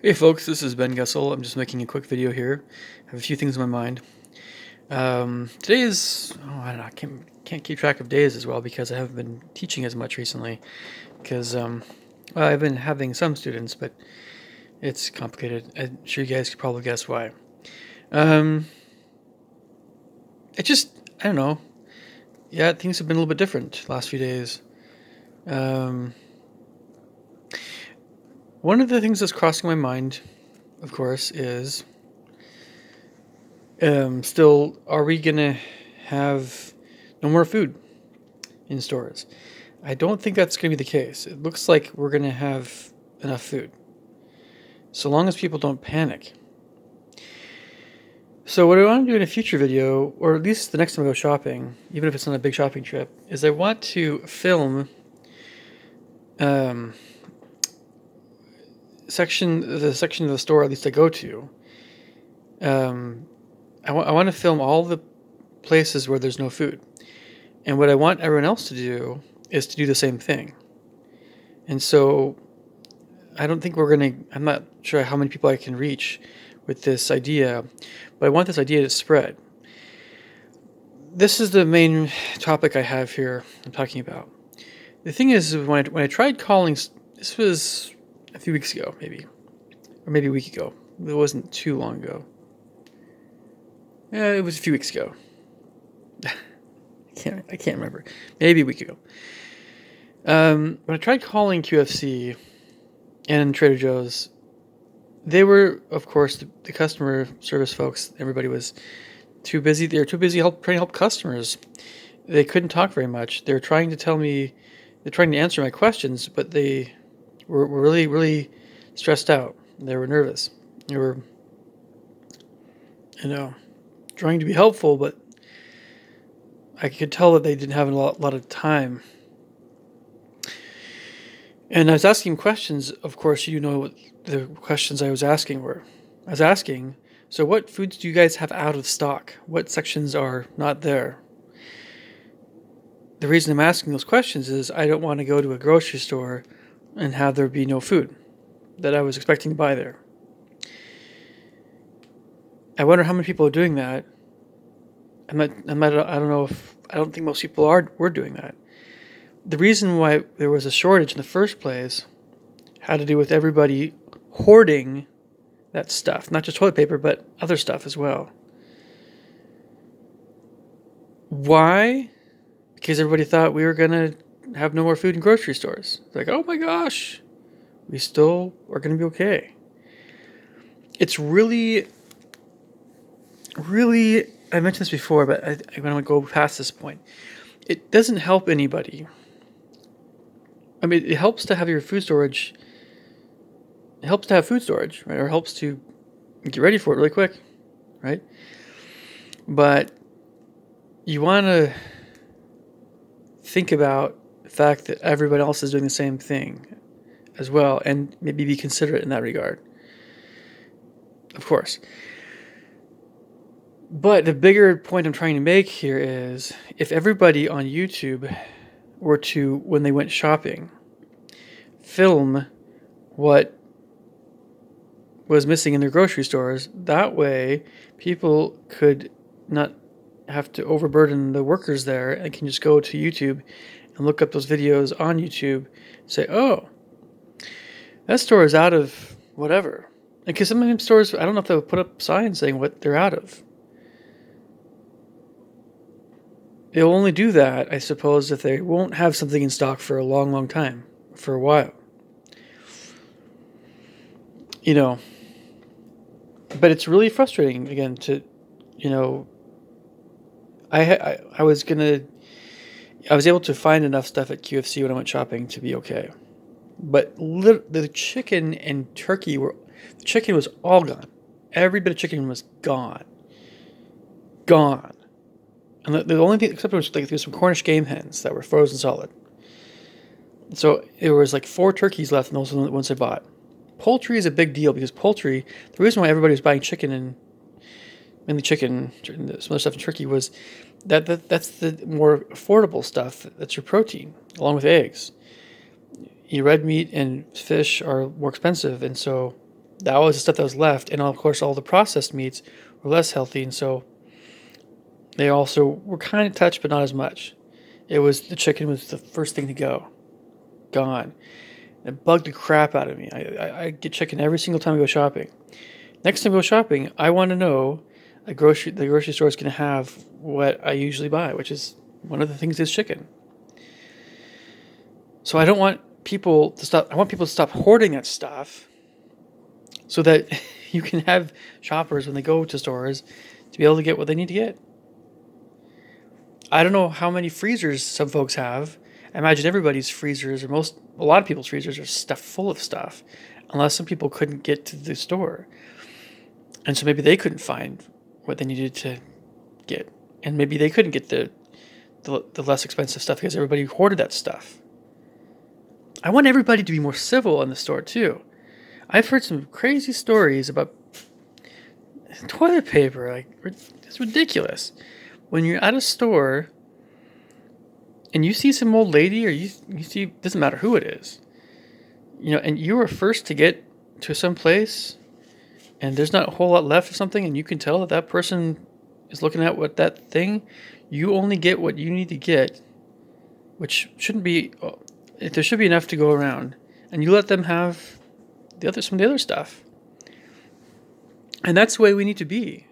Hey folks, this is Ben Gessel. I'm just making a quick video here. I have a few things in my mind. Today is, I don't know, I can't keep track of days as well because I haven't been teaching as much recently. Because, well, I've been having some students, but it's complicated. I'm sure you guys could probably guess why. Um, I don't know. Yeah, things have been a little bit different last few days. Um, One of the things that's crossing my mind, of course, is still, are we gonna have no more food in stores? I don't think that's gonna be the case. It looks like we're gonna have enough food, so long as people don't panic. So what I want to do in a future video, or at least the next time I go shopping, even if it's not a big shopping trip, is I want to film um, the section of the store at least I go to. Um, I want to film all the places where there's no food. And what I want everyone else to do is to do the same thing. And so I don't think I'm not sure how many people I can reach with this idea, but I want this idea to spread. This is the main topic I have here I'm talking about. The thing is, when I tried calling, this was a few weeks ago, maybe, or maybe a week ago. It wasn't too long ago. Yeah, it was a few weeks ago. I can't remember. Maybe a week ago. When I tried calling QFC and Trader Joe's, they were, of course, the customer service folks. Everybody was too busy. They were too busy trying to help customers. They couldn't talk very much. They were trying to tell me, they're trying to answer my questions, but they were really, really stressed out. They were nervous. They were, trying to be helpful, but I could tell that they didn't have a lot of time. And I was asking questions. Of course, you know what the questions I was asking were. I was asking, so what foods do you guys have out of stock? What sections are not there? The reason I'm asking those questions is I don't want to go to a grocery store and have there be no food that I was expecting to buy there. I wonder how many people are doing that. I don't know if, I don't think most people were doing that. The reason why there was a shortage in the first place had to do with everybody hoarding that stuff, not just toilet paper, but other stuff as well. Why? Because everybody thought we were going to have no more food in grocery stores. It's like, oh my gosh, we still are going to be okay. It's really, really, I mentioned this before, but I want to go past this point. It doesn't help anybody. I mean, it helps to have your food storage. It helps to have food storage, right? Or helps to get ready for it really quick, right? But you want to think about the fact that everybody else is doing the same thing as well, and maybe be considerate in that regard. Of course. But the bigger point I'm trying to make here is if everybody on YouTube were to, when they went shopping, film what was missing in their grocery stores, that way people could not have to overburden the workers there and can just go to YouTube and look up those videos on YouTube, say, oh, that store is out of whatever. Because some of them stores, I don't know if they'll put up signs saying what they're out of. They'll only do that, I suppose, if they won't have something in stock for a long, long time, for a while. But it's really frustrating, again, to, I was able to find enough stuff at QFC when I went shopping to be okay. But the chicken and turkey the chicken was all gone. Every bit of chicken was gone. Gone. And the only thing, except there was some Cornish game hens that were frozen solid. So there was like 4 turkeys left, and those were the ones I bought. Poultry is a big deal because poultry, the reason why everybody was buying chicken and mainly chicken, some other stuff in turkey was that's the more affordable stuff. That's your protein, along with eggs. Red meat and fish are more expensive, and so That was the stuff that was left, and of course, all the processed meats were less healthy, and so they also were kind of touched, but not as much. It was the chicken was the first thing to go, gone. It bugged the crap out of me. I get chicken every single time I go shopping. Next time I go shopping, I want to know the grocery store is going to have what I usually buy, which is one of the things is chicken. So I don't want people to stop. I want people to stop hoarding that stuff, so that you can have shoppers when they go to stores to be able to get what they need to get. I don't know how many freezers some folks have. I imagine everybody's freezers, or a lot of people's freezers, are stuffed full of stuff, unless some people couldn't get to the store, and so maybe they couldn't find what they needed to get, and maybe they couldn't get the less expensive stuff because everybody hoarded that stuff. I want everybody to be more civil in the store too. I've heard some crazy stories about toilet paper. Like, it's ridiculous. When you're at a store and you see some old lady, or you see, doesn't matter who it is, and you are first to get to some place and there's not a whole lot left of something, and you can tell that that person is looking at what that thing, you only get what you need to get, which shouldn't be, there should be enough to go around, and you let them have some of the other stuff. And that's the way we need to be.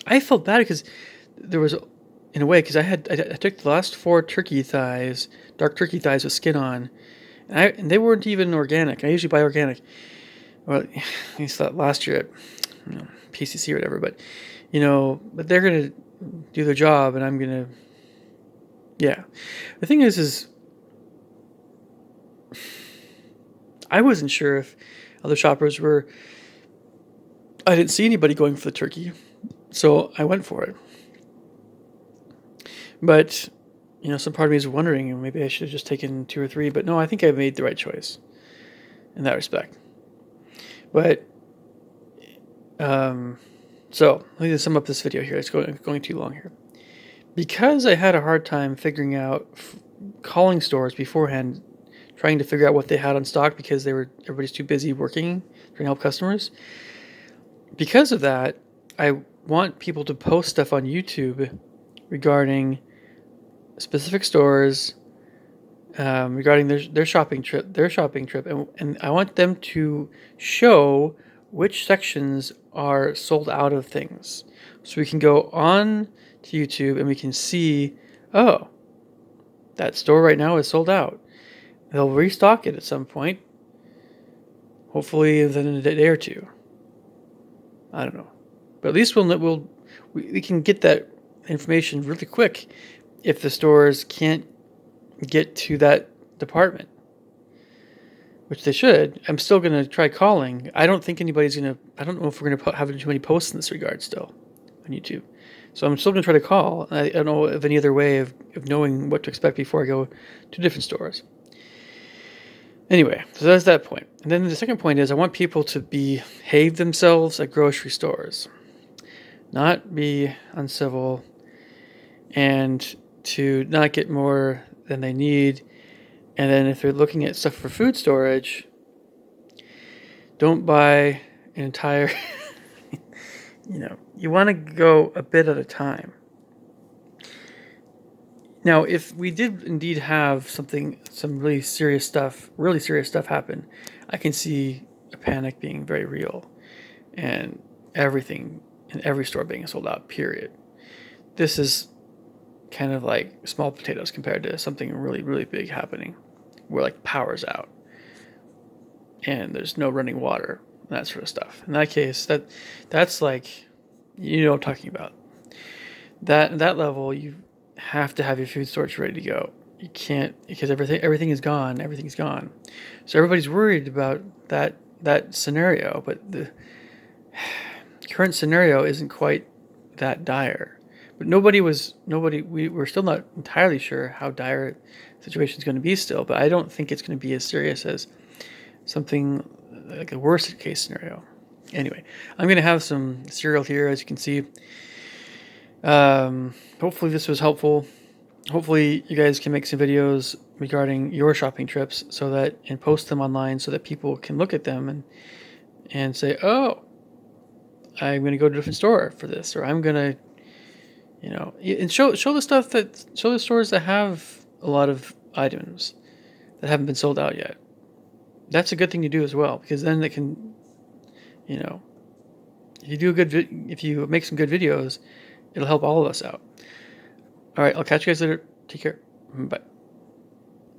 I felt bad because there was, in a way, because I took the last 4 turkey thighs, dark turkey thighs with skin on, and they weren't even organic. I usually buy organic. Well, I used that last year at PCC or whatever, but they're gonna do their job, and I'm gonna, yeah. The thing is I wasn't sure if other shoppers were. I didn't see anybody going for the turkey, so I went for it. But, some part of me is wondering, maybe I should have just taken 2 or 3, but no, I think I made the right choice in that respect. But, so let me just sum up this video here. It's going too long here. Because I had a hard time figuring out, calling stores beforehand, trying to figure out what they had on stock because everybody's too busy working, trying to help customers. Because of that, I want people to post stuff on YouTube regarding specific stores, regarding their shopping trip, and I want them to show which sections are sold out of things, so we can go on to YouTube and we can see, oh, that store right now is sold out. They'll restock it at some point, hopefully within a day or two. I don't know, but at least we can get that information really quick if the stores can't get to that department, which they should. I'm still going to try calling. I don't think anybody's going to, I don't know if we're going to have too many posts in this regard still on YouTube. So I'm still going to try to call. I don't know of any other way of knowing what to expect before I go to different stores. Anyway, so that's that point. And then the second point is I want people to behave themselves at grocery stores, not be uncivil, and to not get more than they need. And then if they're looking at stuff for food storage, don't buy an entire, you want to go a bit at a time. Now, if we did indeed have some really serious stuff happen, I can see a panic being very real and everything in every store being sold out, period. This is kind of like small potatoes compared to something really, really big happening where like power's out and there's no running water and that sort of stuff. In that case, that's like, what I'm talking about. That level, you have to have your food storage ready to go. You can't, because everything is gone. Everything's gone. So everybody's worried about that scenario, but the current scenario isn't quite that dire. But we're still not entirely sure how dire the situation is going to be still, but I don't think it's going to be as serious as something like a worst case scenario. Anyway, I'm going to have some cereal here, as you can see. Hopefully this was helpful. hopefully you guys can make some videos regarding your shopping trips and post them online so that people can look at them and say, oh, I'm going to go to a different store for this, or I'm going to, and show the show the stores that have a lot of items that haven't been sold out yet. That's a good thing to do as well, because then they can, you know, if you make some good videos, it'll help all of us out. All right, I'll catch you guys later. Take care. Bye.